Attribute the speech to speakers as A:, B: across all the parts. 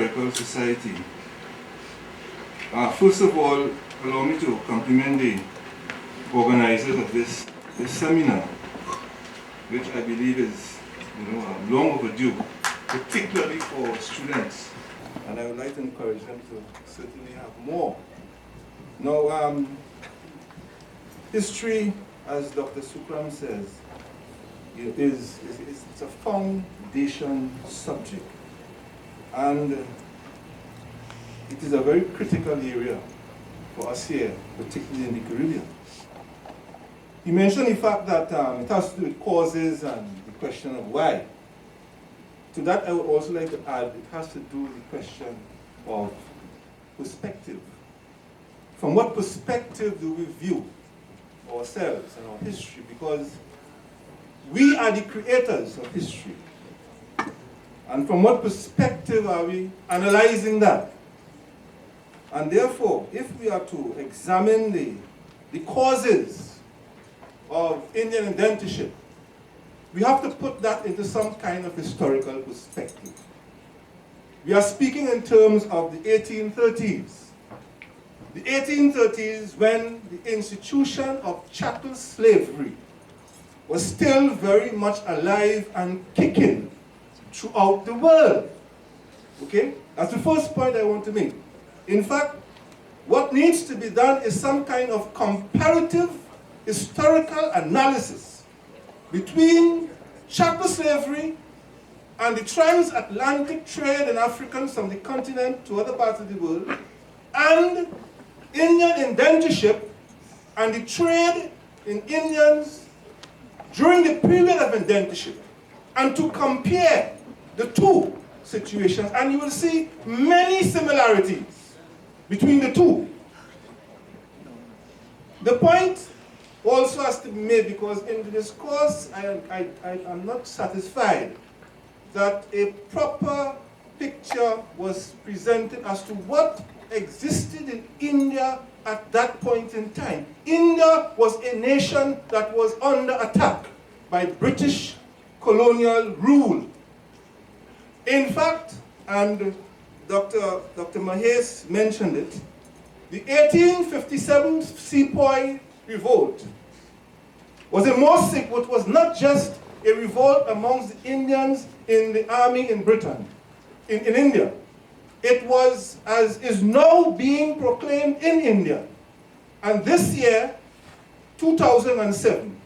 A: Historical Society. First of all, allow me to compliment the organizers of this seminar, which I believe is long overdue, particularly for students. And I would like to encourage them to certainly have more. Now, history, as Dr. Sukram says, it's a foundation subject. And it is a very critical area for us here, particularly in the Caribbean. He mentioned the fact that it has to do with causes and the question of why. To that, I would also like to add, it has to do with the question of perspective. From what perspective do we view ourselves and our history? Because we are the creators of history. And from what perspective are we analyzing that? And therefore, if we are to examine the causes of Indian indentureship, we have to put that into some kind of historical perspective. We are speaking in terms of the 1830s. The 1830s, when the institution of chattel slavery was still very much alive and kicking throughout the world. Okay? That's the first point I want to make. In fact, what needs to be done is some kind of comparative historical analysis between chattel slavery and the transatlantic trade in Africans from the continent to other parts of the world, and Indian indentureship and the trade in Indians during the period of indentureship, and to compare the two situations, and you will see many similarities between the two. The point also has to be made, because in the discourse I am not satisfied that a proper picture was presented as to what existed in India at that point in time. India was a nation that was under attack by British colonial rule. In fact, and Dr. Mahes mentioned it, the 1857 Sepoy revolt was not just a revolt amongst the Indians in the army in Britain, in India. It was, as is now being proclaimed in India. And this year, 2007,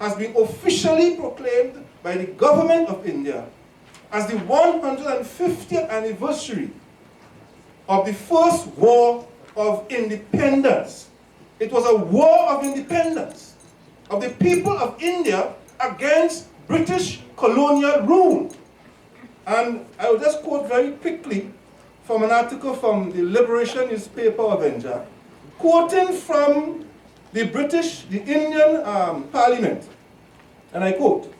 A: has been officially proclaimed by the government of India as the 150th anniversary of the first war of independence. It was a war of independence of the people of India against British colonial rule. And I will just quote very quickly from an article from the Liberation newspaper of India, quoting from the Indian Parliament, and I quote,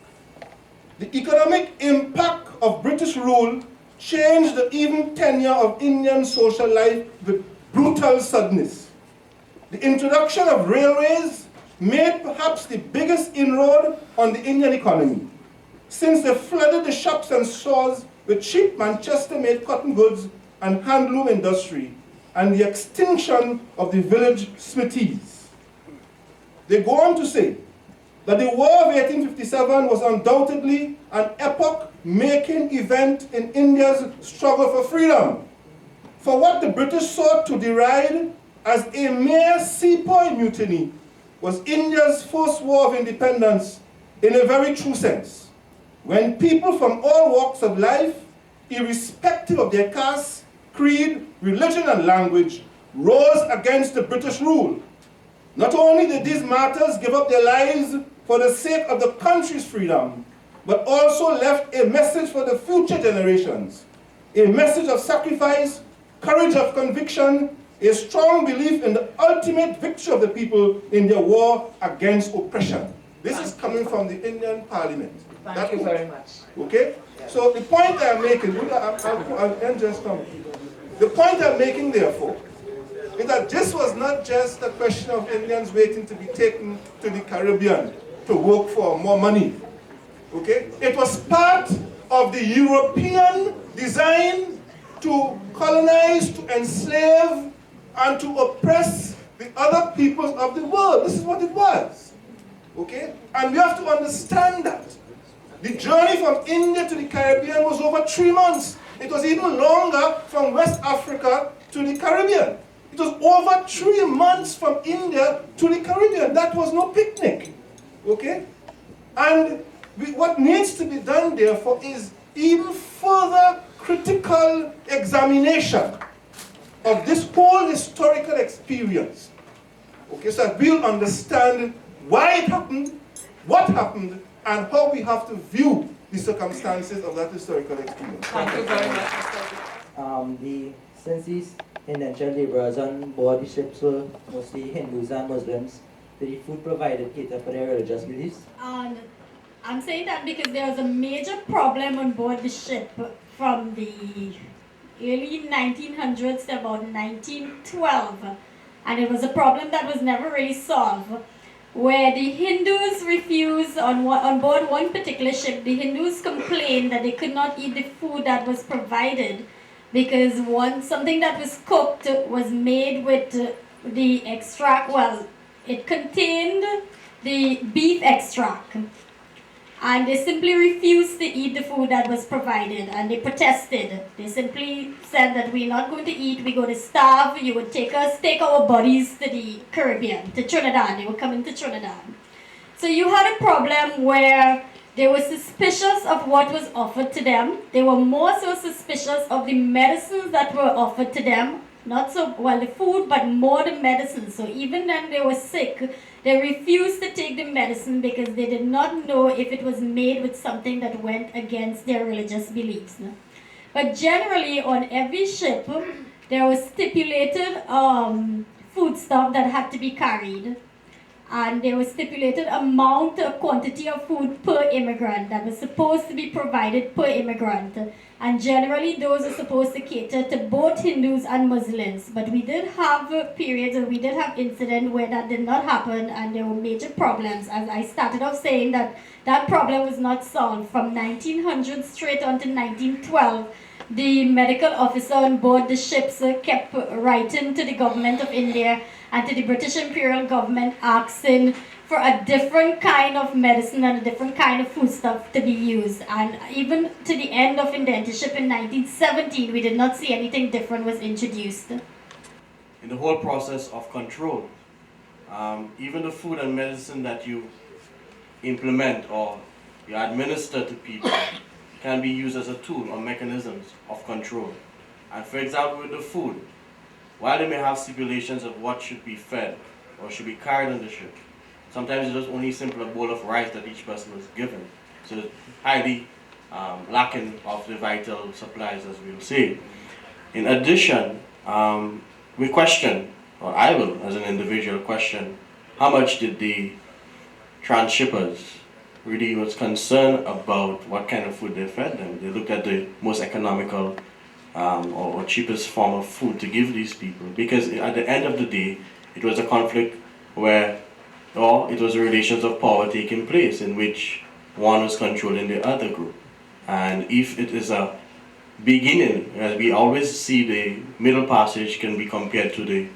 A: "The economic impact of British rule changed the even tenure of Indian social life with brutal suddenness. The introduction of railways made perhaps the biggest inroad on the Indian economy, since they flooded the shops and stores with cheap Manchester-made cotton goods and handloom industry, and the extinction of the village smithies." They go on to say that the War of 1857 was undoubtedly an epoch-making event in India's struggle for freedom. For what the British sought to deride as a mere sepoy mutiny was India's first war of independence in a very true sense, when people from all walks of life, irrespective of their caste, creed, religion, and language, rose against the British rule. Not only did these martyrs give up their lives for the sake of the country's freedom, but also left a message for the future generations, a message of sacrifice, courage of conviction, a strong belief in the ultimate victory of the people in their war against oppression. This is coming from the Indian Parliament.
B: Thank you very much.
A: Okay? So the point I'm making, I'll end just now. The point I'm making, therefore, is that this was not just a question of Indians waiting to be taken to the Caribbean to work for more money. Okay? It was part of the European design to colonize, to enslave, and to oppress the other peoples of the world. This is what it was. Okay? And we have to understand that. The journey from India to the Caribbean was over 3 months. It was even longer from West Africa to the Caribbean. It was over 3 months from India to the Caribbean. That was no picnic. Okay? And what needs to be done, therefore, is even further critical examination of this whole historical experience. Okay, so that we'll understand why it happened, what happened, and how we have to view the circumstances of that historical experience.
B: Thank you very much, Mr.
C: Since these indentured laborers on board the ships were mostly Hindus and Muslims, did the food provided cater for their religious beliefs?
D: And I'm saying that because there was a major problem on board the ship from the early 1900s to about 1912, and it was a problem that was never really solved, where the Hindus refused, on board one particular ship, the Hindus complained that they could not eat the food that was provided because something that was cooked was made with the extract, well, it contained the beef extract. And they simply refused to eat the food that was provided, and they protested. They simply said that we're not going to eat, we're going to starve. You would take our bodies to the Caribbean, to Trinidad. They were coming to Trinidad. So you had a problem where they were suspicious of what was offered to them. They were more so suspicious of the medicines that were offered to them. Not so, well, the food, but more the medicine. So even when they were sick, they refused to take the medicine because they did not know if it was made with something that went against their religious beliefs. But generally, on every ship, there was stipulated foodstuff that had to be carried. And there was stipulated amount, quantity of food per immigrant that was supposed to be provided per immigrant. And generally, those are supposed to cater to both Hindus and Muslims. But we did have periods, or we did have incidents where that did not happen, and there were major problems. As I started off saying that problem was not solved. From 1900 straight on to 1912, the medical officer on board the ships kept writing to the government of India and to the British Imperial government asking for a different kind of medicine and a different kind of foodstuff to be used. And even to the end of indentureship in 1917, we did not see anything different was introduced.
E: In the whole process of control, even the food and medicine that you implement or you administer to people can be used as a tool or mechanisms of control. And for example, with the food, while they may have stipulations of what should be fed or should be carried on the ship, sometimes it's just only simply a bowl of rice that each person was given. So it's highly lacking of the vital supplies, as we will say. In addition, we question, or I will as an individual question, how much did the transshippers really was concerned about what kind of food they fed them. They looked at the most economical or cheapest form of food to give these people, because at the end of the day, it was a conflict where, or it was relations of power taking place in which one was controlling the other group. And if it is a beginning, as we always see the Middle Passage can be compared to the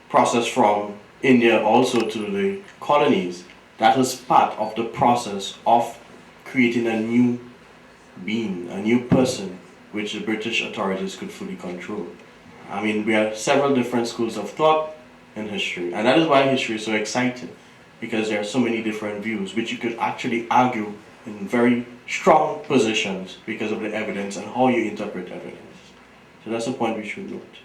E: process from India also to the colonies, that was part of the process of creating a new being, a new person, which the British authorities could fully control. I mean, we have several different schools of thought in history, and that is why history is so exciting, because there are so many different views, which you could actually argue in very strong positions because of the evidence and how you interpret evidence. So that's a point we should note.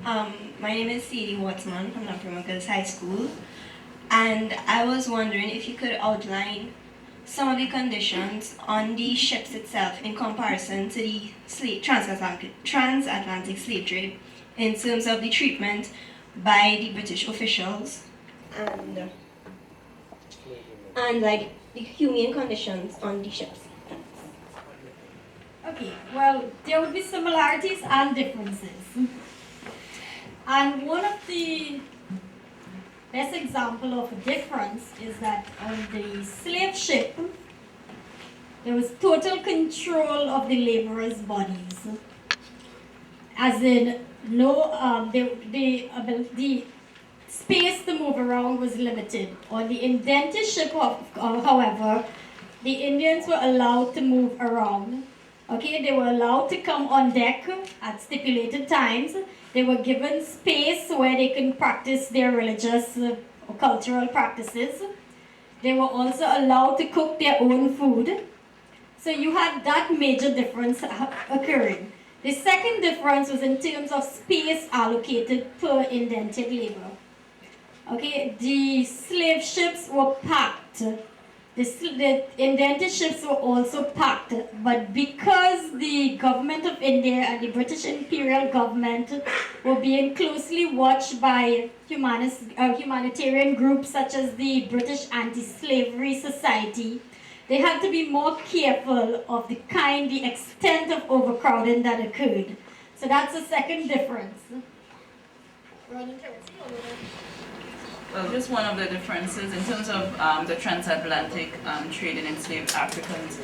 F: My name is C.D. Watson from North Girls High School, and I was wondering if you could outline some of the conditions on the ships itself in comparison to the transatlantic slave trade in terms of the treatment by the British officials and like the humane conditions on the ships.
D: Okay, well, there would be similarities and differences. And one of the best example of a difference is that on the slave ship, there was total control of the laborers' bodies. as in no, the space to move around was limited. On the indentureship, however, the Indians were allowed to move around. Okay, they were allowed to come on deck at stipulated times. They were given space where they can practice their religious or cultural practices. They were also allowed to cook their own food. So you had that major difference occurring. The second difference was in terms of space allocated per indented labor. Okay, the slave ships were packed. The indented ships were also packed, but because the government of India and the British Imperial government were being closely watched by humanitarian groups such as the British Anti-Slavery Society, they had to be more careful of the extent of overcrowding that occurred. So that's the second difference.
G: Well, just one of the differences in terms of the transatlantic trade in enslaved Africans.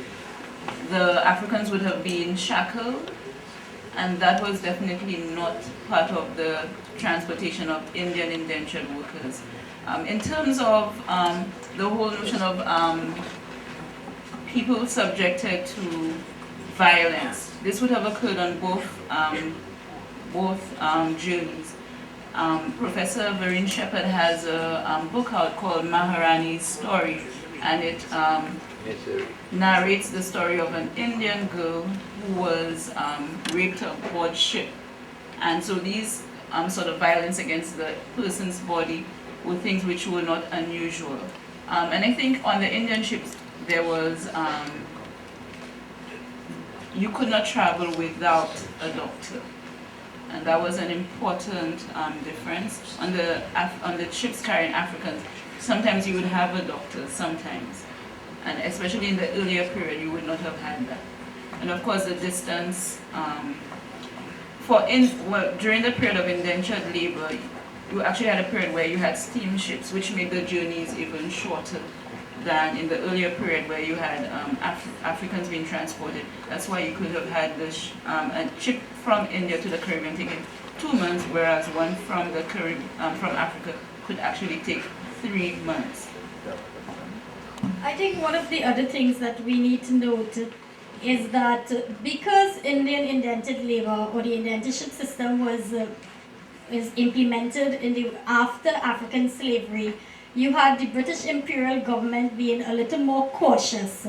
G: The Africans would have been shackled, and that was definitely not part of the transportation of Indian indentured workers. In terms of the whole notion of people subjected to violence, this would have occurred on both journeys. Professor Vereen Shepherd has a book out called Maharani's Story, and it narrates the story of an Indian girl who was raped aboard ship. And so these sort of violence against the person's body were things which were not unusual. And I think on the Indian ships there was, you could not travel without a doctor. And that was an important difference. On the ships carrying Africans, sometimes you would have a doctor, sometimes. And especially in the earlier period, you would not have had that. And of course, the distance, during the period of indentured labor, you actually had a period where you had steamships, which made the journeys even shorter than in the earlier period where you had Africans being transported. That's why you could have had a ship from India to the Caribbean taking 2 months, whereas one from from Africa could actually take 3 months.
D: I think one of the other things that we need to note is that because Indian indented labor or the indentureship system was implemented after African slavery, you had the British Imperial government being a little more cautious.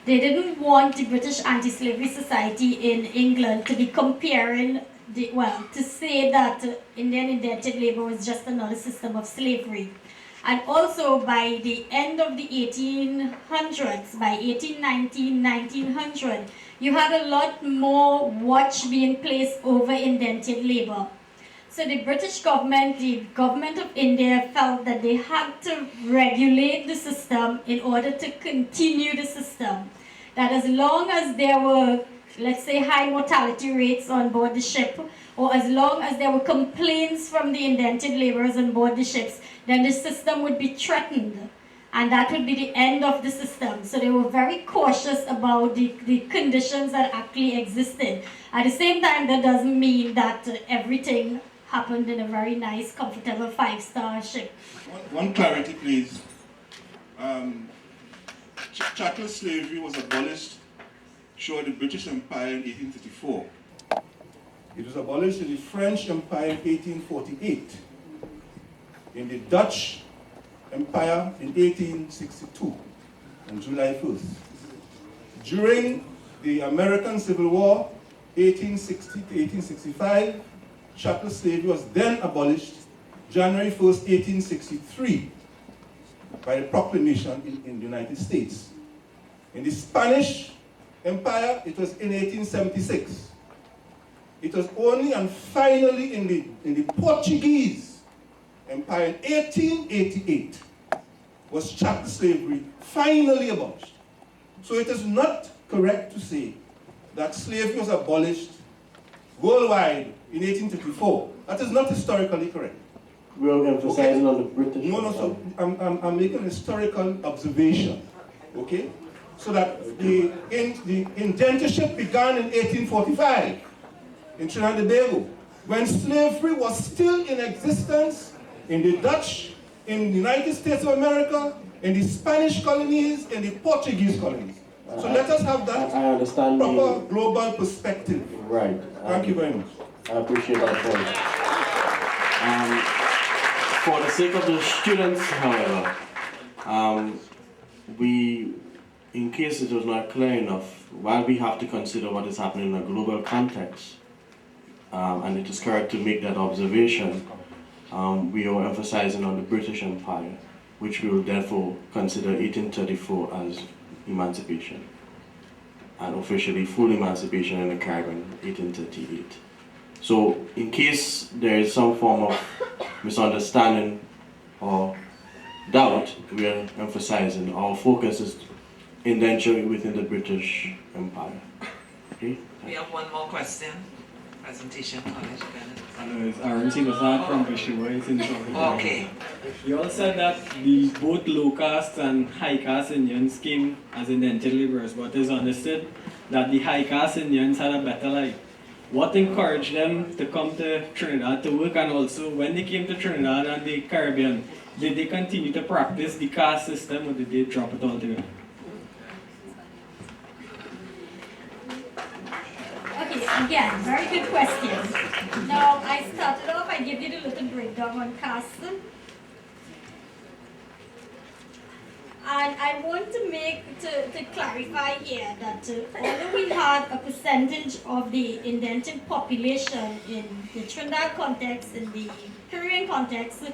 D: They didn't want the British Anti-Slavery Society in England to be comparing, to say that Indian indented labor was just another system of slavery. And also by the end of the 1800s, by 1819, 1900, you had a lot more watch being placed over indented labor. So the British government, the government of India felt that they had to regulate the system in order to continue the system. That as long as there were, let's say, high mortality rates on board the ship, or as long as there were complaints from the indented laborers on board the ships, then the system would be threatened. And that would be the end of the system. So they were very cautious about the conditions that actually existed. At the same time, that doesn't mean that everything happened in a very nice, comfortable 5-star ship.
A: One clarity, please. Chattel slavery was abolished through the British Empire in 1834. It was abolished in the French Empire in 1848. In the Dutch Empire in 1862, on July 1st. During the American Civil War, 1860 to 1865, chattel slavery was then abolished January 1st, 1863, by the proclamation in the United States. In the Spanish Empire, it was in 1876. It was only and finally in the Portuguese Empire in 1888 was chattel slavery finally abolished. So it is not correct to say that slavery was abolished worldwide in 1834. That is not historically correct.
H: We are emphasizing on the British.
A: No, so I'm making a historical observation, okay? So that the indentureship began in 1845. in Trinidad and Tobago, when slavery was still in existence in the Dutch, in the United States of America, in the Spanish colonies, in the Portuguese colonies. So let us have that
H: I understand
A: proper global perspective.
H: Right.
A: Thank you very much.
H: I appreciate that point.
E: For the sake of the students, however, in case it was not clear enough, while we have to consider what is happening in a global context, and it is correct to make that observation, we are emphasizing on the British Empire, which we will therefore consider 1834 as emancipation, and officially full emancipation in the Caribbean, 1838. So in case there is some form of misunderstanding or doubt, we are emphasizing our focus is indenture within the British Empire. Okay?
I: We have one more question. Presentation, College Bennett.
J: Hello, it's Aaron Sinasad from Vishuwa in South.
I: Okay.
J: You all said that both low caste and high caste Indians came as indentured laborers, but it's understood that the high caste Indians had a better life. What encouraged them to come to Trinidad to work, and also when they came to Trinidad and the Caribbean, did they continue to practice the caste system or did they drop it altogether?
D: Okay, again, very good question. Now, I started off, I gave you the little breakdown on caste. And I want to clarify here that although we had a percentage of the indentured population in the Trinidad context, in the Caribbean context,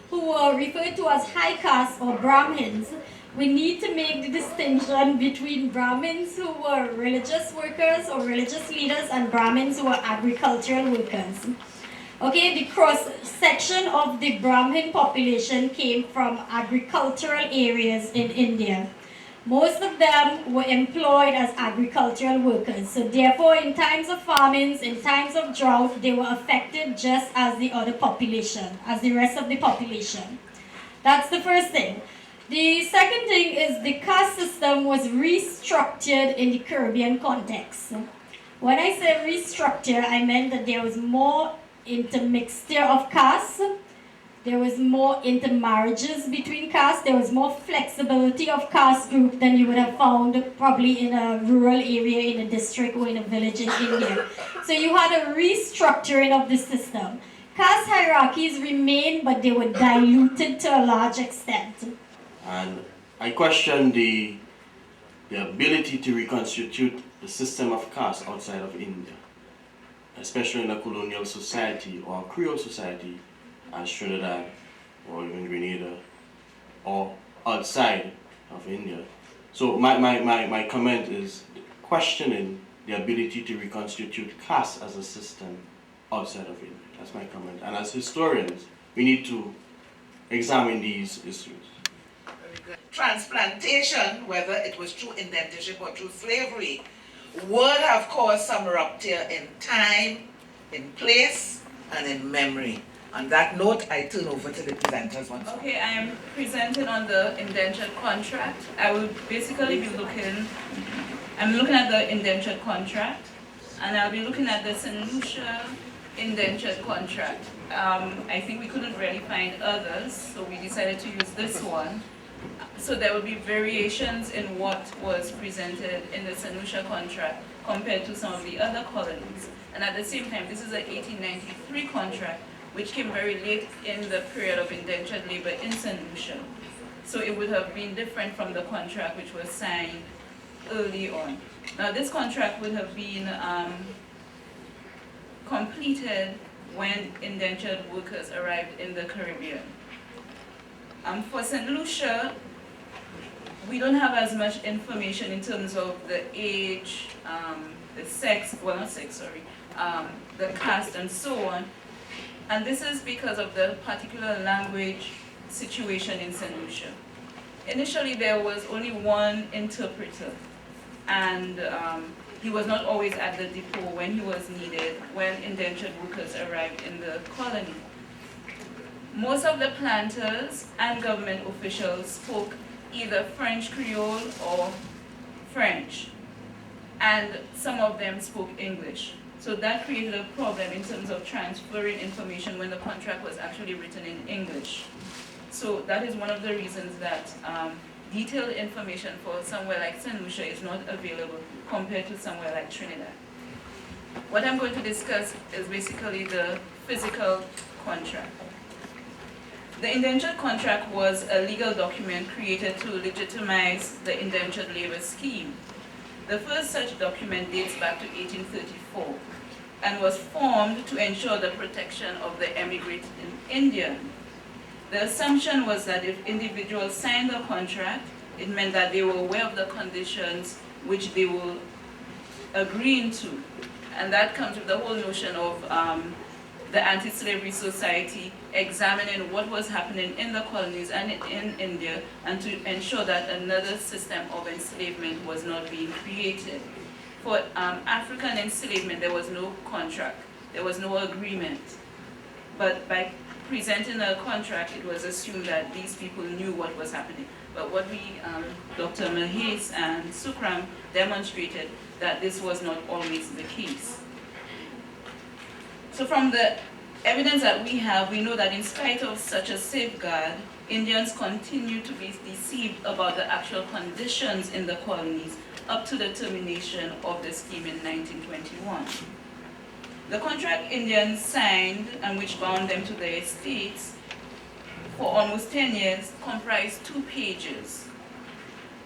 D: who were referred to as high caste or Brahmins, we need to make the distinction between Brahmins who were religious workers or religious leaders and Brahmins who were agricultural workers. Okay, the cross-section of the Brahmin population came from agricultural areas in India. Most of them were employed as agricultural workers. So therefore, in times of famines, in times of drought, they were affected just as the other population, as the rest of the population. That's the first thing. The second thing is the caste system was restructured in the Caribbean context. When I say restructure, I meant that there was more intermixture of castes, there was more intermarriages between castes, there was more flexibility of caste group than you would have found probably in a rural area, in a district or in a village in India. So you had a restructuring of the system. Caste hierarchies remained, but they were diluted to a large extent.
E: And I question the ability to reconstitute the system of caste outside of India, especially in a colonial society or a Creole society as Trinidad or even Grenada or outside of India. So my comment is questioning the ability to reconstitute caste as a system outside of India. That's my comment. And as historians, we need to examine these issues.
I: Transplantation, whether it was through indentureship or through slavery, would have caused some rupture in time, in place, and in memory. On that note, I turn over to the presenters once more.
G: Okay, I am presenting on the indentured contract. I will basically be I'm looking at the indentured contract, and I'll be looking at the St. Lucia indentured contract. I think we couldn't really find others, so we decided to use this one. So there will be variations in what was presented in the St. Lucia contract compared to some of the other colonies. And at the same time, this is an 1893 contract, which came very late in the period of indentured labor in St. Lucia. So it would have been different from the contract which was signed early on. Now this contract would have been completed when indentured workers arrived in the Caribbean. For St. Lucia, we don't have as much information in terms of the age, the sex, well not sex, sorry, the caste and so on. And this is because of the particular language situation in St. Lucia. Initially there was only one interpreter, and he was not always at the depot when he was needed when indentured workers arrived in the colony. Most of the planters and government officials spoke either French Creole or French, and some of them spoke English. So that created a problem in terms of transferring information when the contract was actually written in English. So that is one of the reasons that detailed information for somewhere like St. Lucia is not available compared to somewhere like Trinidad. What I'm going to discuss is basically the physical contract. The indentured contract was a legal document created to legitimize the indentured labor scheme. The first such document dates back to 1834 and was formed to ensure the protection of the emigrant in India. The assumption was that if individuals signed the contract, it meant that they were aware of the conditions which they were agreeing to. And that comes with the whole notion of the anti-slavery society examining what was happening in the colonies and in India, and to ensure that another system of enslavement was not being created. For African enslavement, there was no contract, there was no agreement. But by presenting a contract, it was assumed that these people knew what was happening. But what we, Dr. Mahes and Sukram demonstrated that this was not always the case. So from the evidence that we have, we know that in spite of such a safeguard, Indians continue to be deceived about the actual conditions in the colonies up to the termination of the scheme in 1921. The contract Indians signed, and which bound them to their estates for almost 10 years, comprised 2 pages.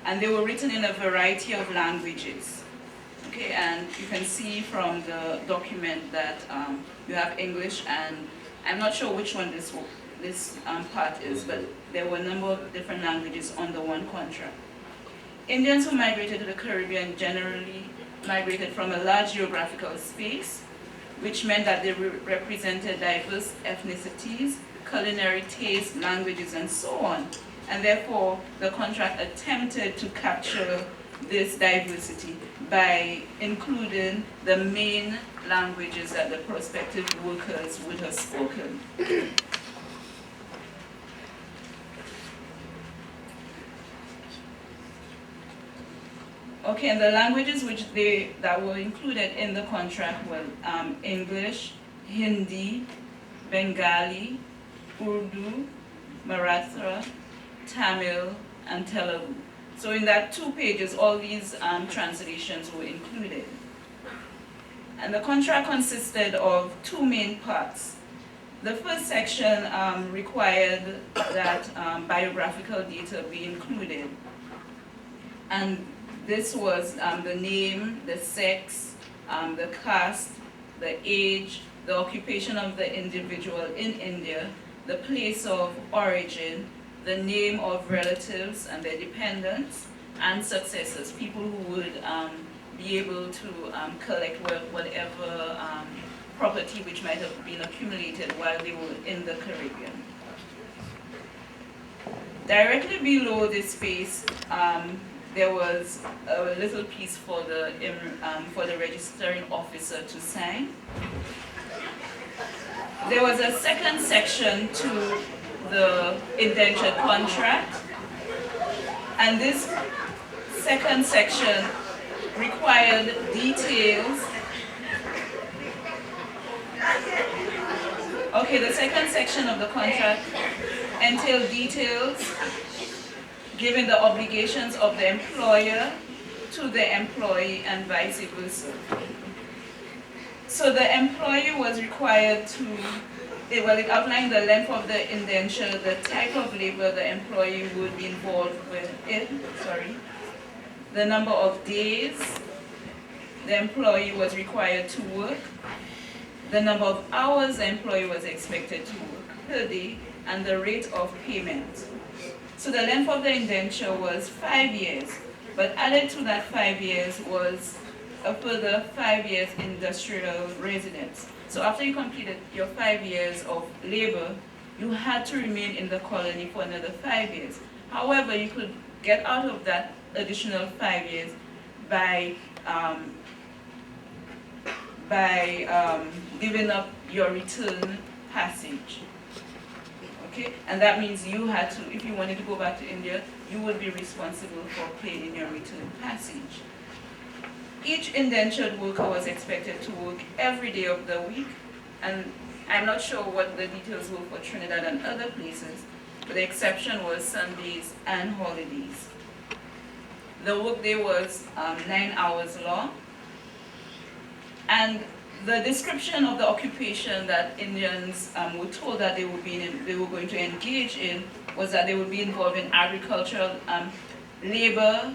G: And they were written in a variety of languages. Okay, and you can see from the document that you have English, and I'm not sure which one this part is, but there were a number of different languages on the one contract. Indians who migrated to the Caribbean generally migrated from a large geographical space, which meant that they represented diverse ethnicities, culinary tastes, languages, and so on. And therefore, the contract attempted to capture this diversity by including the main languages that the prospective workers would have spoken. Okay, and the languages that were included in the contract were English, Hindi, Bengali, Urdu, Marathi, Tamil, and Telugu. So in that 2 pages, all these translations were included. And the contract consisted of 2 main parts. The first section required that biographical data be included. And this was the name, the sex, the caste, the age, the occupation of the individual in India, the place of origin, the name of relatives and their dependents, and successors, people who would be able to collect whatever property which might have been accumulated while they were in the Caribbean. Directly below this space, there was a little piece for the registering officer to sign. There was a second section to the indentured contract, and this second section required details. Okay, the second section of the contract entailed details giving the obligations of the employer to the employee and vice versa. So the employee was required to, it outlined the length of the indenture, the type of labor the employee would be involved with, the number of days the employee was required to work, the number of hours the employee was expected to work per day, and the rate of payment. So the length of the indenture was 5 years, but added to that 5 years was a further 5 years industrial residence. So after you completed your 5 years of labor, you had to remain in the colony for another 5 years. However, you could get out of that additional 5 years by giving up your return passage. Okay? And that means you had to, if you wanted to go back to India, you would be responsible for paying your return passage. each indentured worker was expected to work every day of the week, and I'm not sure what the details were for Trinidad and other places, but the exception was Sundays and holidays. The workday was 9 hours long, and the description of the occupation that Indians were told that they were going to engage in was that they would be involved in agricultural labor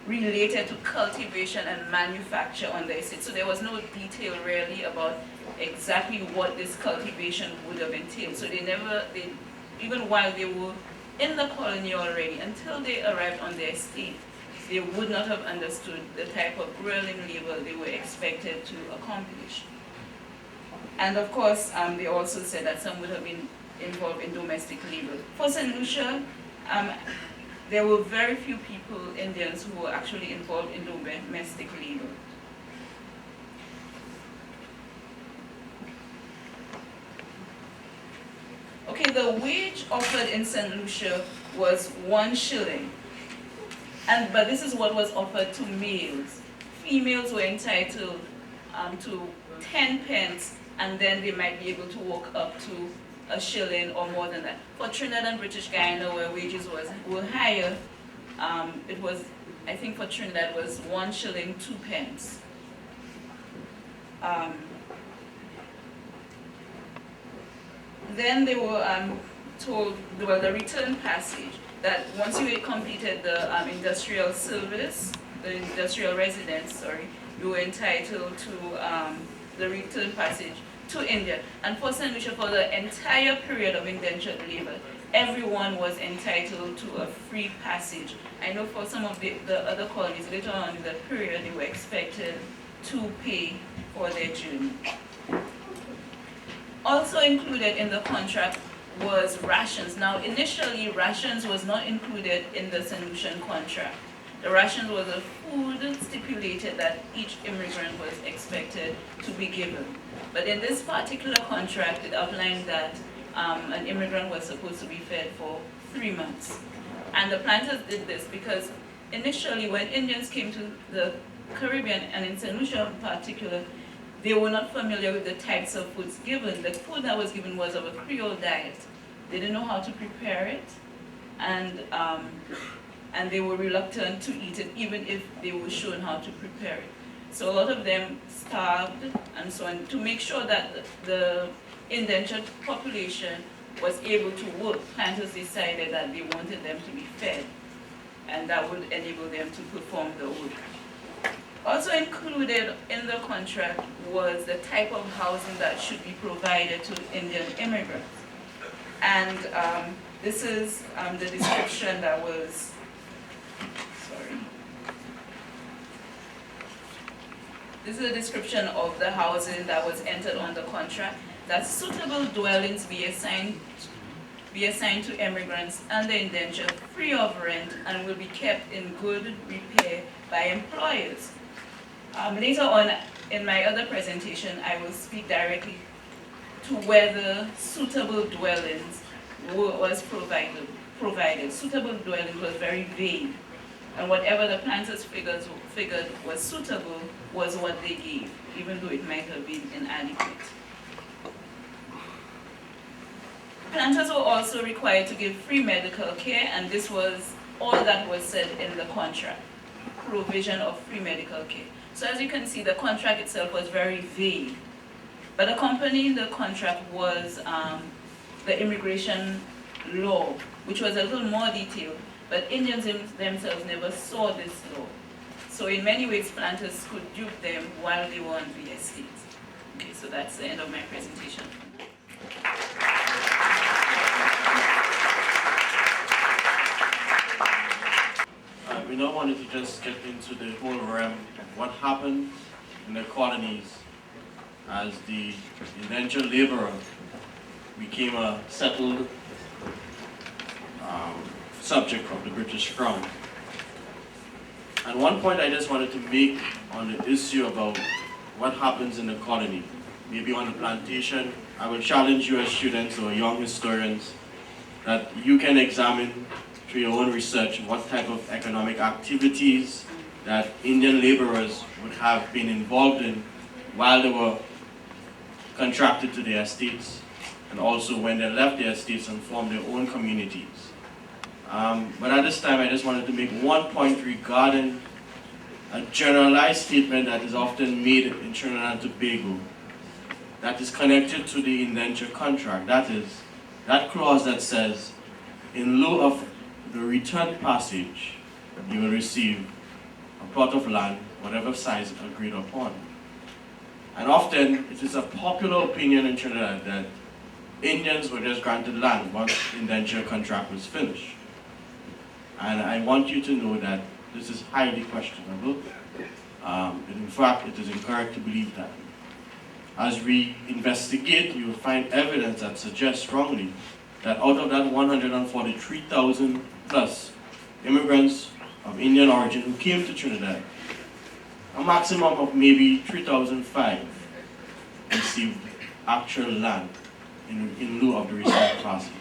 G: related to cultivation and manufacture on the estate. So there was no detail really about exactly what this cultivation would have entailed. So even while they were in the colony already, until they arrived on the estate, they would not have understood the type of grueling labor they were expected to accomplish. And of course, they also said that some would have been involved in domestic labor. For St. Lucia, there were very few people, Indians, who were actually involved in domestic labor. Okay, the wage offered in St. Lucia was 1 shilling. But this is what was offered to males. Females were entitled to 10 pence, and then they might be able to work up to 1 shilling or more than that. For Trinidad and British Guyana, where wages were higher, it was, I think for Trinidad, was 1 shilling 2 pence. Then they were told, well, the return passage, that once you had completed the industrial service, the industrial residence, sorry, you were entitled to the return passage to India. And for St. Lucia, for the entire period of indentured labor, everyone was entitled to a free passage. I know for some of the other colonies, later on in the period, they were expected to pay for their journey. Also included in the contract was rations. Now, initially, rations was not included in the St. Lucian contract. The rations was a food stipulated that each immigrant was expected to be given. But in this particular contract, it outlined that an immigrant was supposed to be fed for 3 months. And the planters did this because initially, when Indians came to the Caribbean, and in St. Lucia in particular, they were not familiar with the types of foods given. The food that was given was of a Creole diet. They didn't know how to prepare it, and they were reluctant to eat it, even if they were shown how to prepare it. So a lot of them starved and so on. To make sure that the indentured population was able to work, planters decided that they wanted them to be fed, and that would enable them to perform the work. Also included in the contract was the type of housing that should be provided to Indian immigrants. And this is the description that was, this is a description of the housing that was entered on the contract, that suitable dwellings be assigned to immigrants and the indentured free of rent and will be kept in good repair by employers. Later on in my other presentation, I will speak directly to whether suitable dwellings was provided. Suitable dwellings was very vague, and whatever the planters figured was suitable was what they gave, even though it might have been inadequate. Planters were also required to give free medical care, and this was all that was said in the contract, provision of free medical care. So as you can see, the contract itself was very vague, but accompanying the contract was the immigration law, which was a little more detailed, but Indians themselves never saw this law. So in many ways, planters could dupe them while they were on the estate. Okay, so that's the end of my presentation.
E: We now wanted to just get into the whole realm of what happened in the colonies as the indentured laborer became a settled subject of the British Crown. And one point I just wanted to make on the issue about what happens in the colony, maybe on the plantation, I will challenge you as students or young historians that you can examine through your own research what type of economic activities that Indian laborers would have been involved in while they were contracted to their estates, and also when they left their estates and formed their own communities. But at this time, I just wanted to make one point regarding a generalized statement that is often made in Trinidad and Tobago that is connected to the indenture contract. That is, that clause that says, in lieu of the return passage, you will receive a plot of land, whatever size agreed upon. And often, it is a popular opinion in Trinidad that Indians were just granted land once the indenture contract was finished. And I want you to know that this is highly questionable. In fact, it is incorrect to believe that. As we investigate, you will find evidence that suggests strongly that out of that 143,000 plus immigrants of Indian origin who came to Trinidad, a maximum of maybe 3,005 received actual land in lieu of the return passage.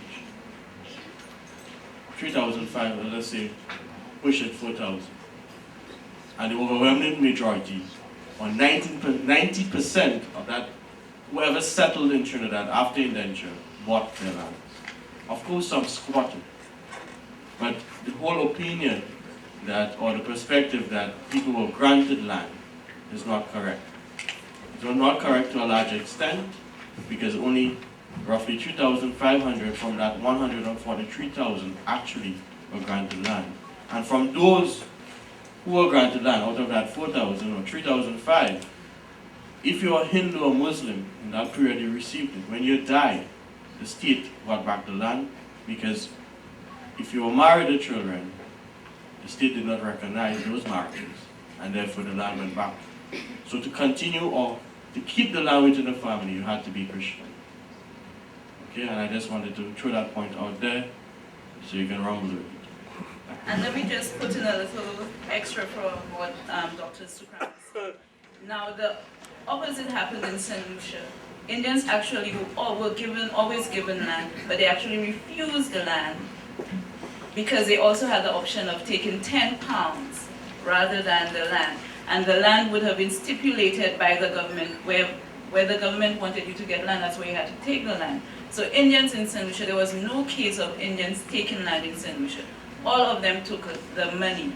E: 3,005, let's say, push it 4,000. And the overwhelming majority, or 90% of that, whoever settled in Trinidad after indenture, bought their lands. Of course, some squatted. But the whole opinion that, or the perspective that people were granted land is not correct. It was not correct to a large extent, because only roughly 3,500 from that 143,000 actually were granted land. And from those who were granted land, out of that 4,000 or 3,005, if you were Hindu or Muslim, in that period you received it. When you died, the state got back the land, because if you were married to children, the state did not recognize those marriages, and therefore the land went back. So to continue or to keep the land within the family, you had to be Christian. Okay, and I just wanted to throw that point out there so you can run with it.
G: And let me just put in a little extra from what Dr. Sukran said. Now, the opposite happened in St. Lucia. Indians actually were always given land, but they actually refused the land because they also had the option of taking 10 pounds rather than the land. And the land would have been stipulated by the government, where the government wanted you to get land, that's where you had to take the land. So Indians in St. Lucia, there was no case of Indians taking land in St. Lucia. All of them took the money.